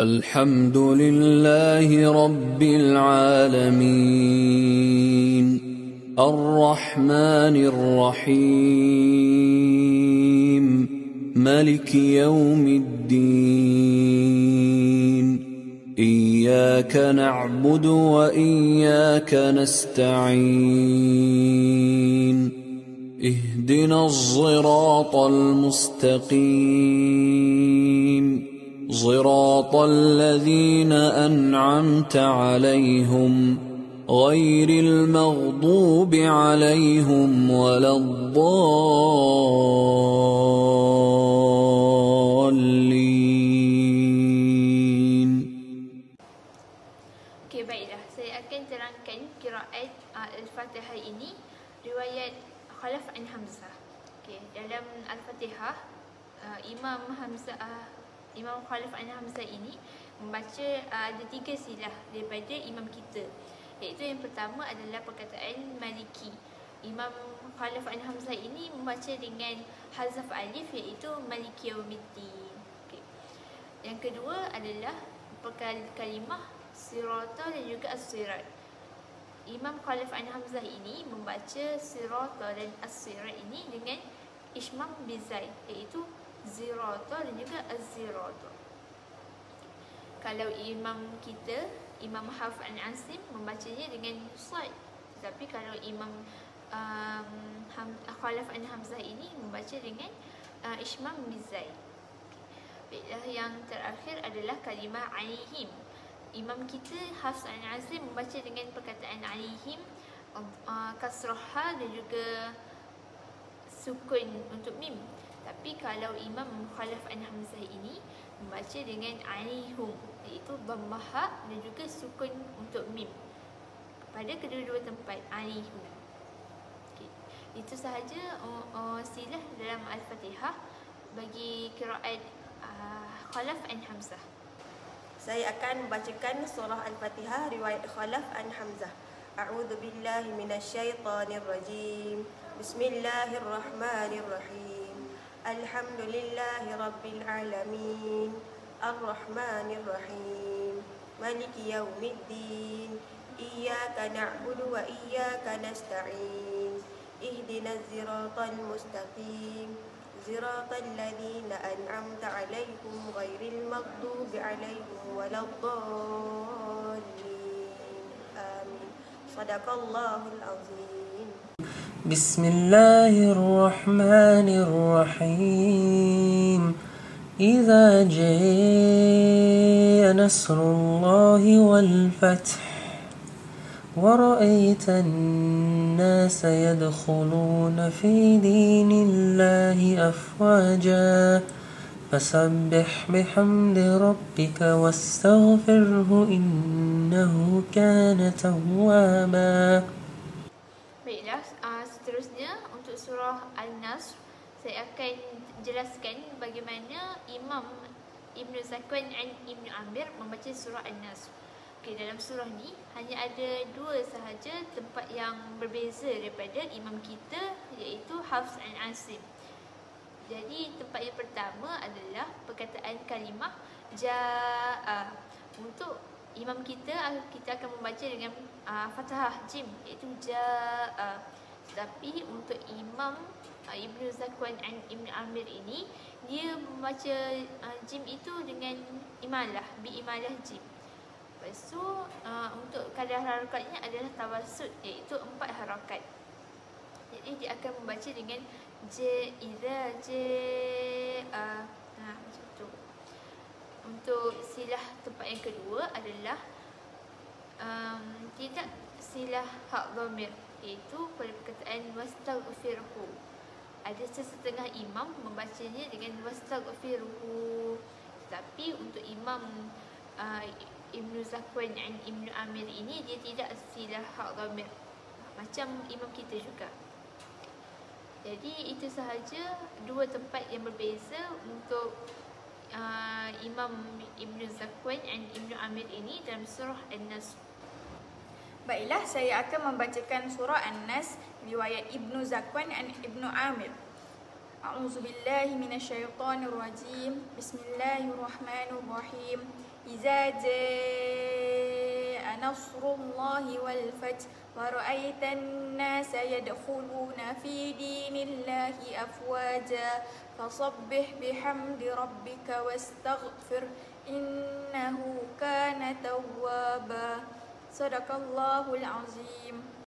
الحمد لله رب العالمين الرحمن الرحيم مالك يوم الدين إياك نعبد وإياك نستعين اهدنا الصراط المستقيم صراط الذين أنعمت عليهم غير المغضوب عليهم ولا الضالين. Okey, baiklah. Saya akan terangkan qiraat Al-Fatihah ini riwayat Khalaf an Hamzah. Okey, dalam Al-Fatihah Imam Khalaf an Hamzah ini membaca ada 3 silah daripada imam kita. Iaitu yang pertama adalah perkataan Maliki. Imam Khalaf an Hamzah ini membaca dengan hazaf alif iaitu Maliki Yaumiddin. Okey. Yang kedua adalah kalimah Sirata dan juga As-Sirat. Imam Khalaf an Hamzah ini membaca Sirata dan As-Sirat ini dengan Ishmam Bizai iaitu Zirata dan juga Az-Zirata. Kalau imam kita, Imam Hafs an Asim membacanya dengan Sad. Tetapi kalau Imam Khalaf an Hamzah ini membaca dengan Ishmam Bizai. Baiklah, yang terakhir adalah kalimah alaihim. Imam kita Hafs an Asim membaca dengan perkataan alaihim, kasrah dan juga sukun untuk mim. Tapi kalau Imam Khalaf an Hamzah ini membaca dengan alaihum iaitu dhammah dan juga sukun untuk mim pada kedua-dua tempat alaihum. Okay. Itu sahaja silah dalam Al-Fatihah bagi qiraat Khalaf an Hamzah. Saya akan membacakan surah Al-Fatihah riwayat Khalaf an Hamzah. A'udzu billahi minasyaitonir rajim. Bismillahirrahmanirrahim. Alhamdulillahi rabbil alamin. Arrahmanir rahim. Maliki yaumiddin. Iyyaka na'budu wa iyyaka nasta'in. Ihdinas siratal mustaqim. Siratal ladzina an'amta 'alaihim ghairil maghdubi 'alaihim waladdallin. Amin. Shadaqallahul azim. بسم الله الرحمن الرحيم إذا جاء نصر الله والفتح ورأيت الناس يدخلون في دين الله أفواجا فسبح بحمد ربك واستغفره إنه كان توابا. Baiklah, seterusnya untuk surah Al-Nasr saya akan jelaskan bagaimana Imam Ibn Zakwan dan Ibn Amir membaca surah Al-Nasr. Okay, dalam surah ni hanya ada 2 sahaja tempat yang berbeza daripada imam kita iaitu Hafs an Asim. Jadi tempat yang pertama adalah perkataan kalimah Ja'a. Untuk imam kita akan membaca dengan fathah jim iaitu Ja'a. Tapi untuk Imam Ibn Zakwan dan Ibn Amir ini dia membaca jim itu dengan imalah, bi imalah jim. Lepas tu untuk kadar harakatnya adalah tawassut iaitu 4 harakat. Jadi dia akan membaca dengan iza macam tu. Untuk silah tempat yang kedua adalah tidak silah hak dhamir iaitu pada perkataan wastaghfirhu. Ada sesetengah imam membacanya dengan wastaghfirhu. Tapi untuk Imam Ibn Zakwan dan Ibn Amir ini dia tidak silah hak dhamir macam imam kita juga. Jadi itu sahaja 2 tempat yang berbeza untuk Imam Ibn Zakwan dan Ibn Amir ini dalam surah An-Nasr. Baiklah, saya akan membacakan surah An-Nas riwayat Ibnu Zakwan dan Ibnu Amir. A'udzubillahi minasyaitonirrajim. Bismillahirrahmanirrahim. إذا جاء نصر الله والفتح ورأيت الناس يدخلون في دين الله أفواجا فسبح بحمد ربك واستغفر إنه كان توابا. صدق الله العظيم.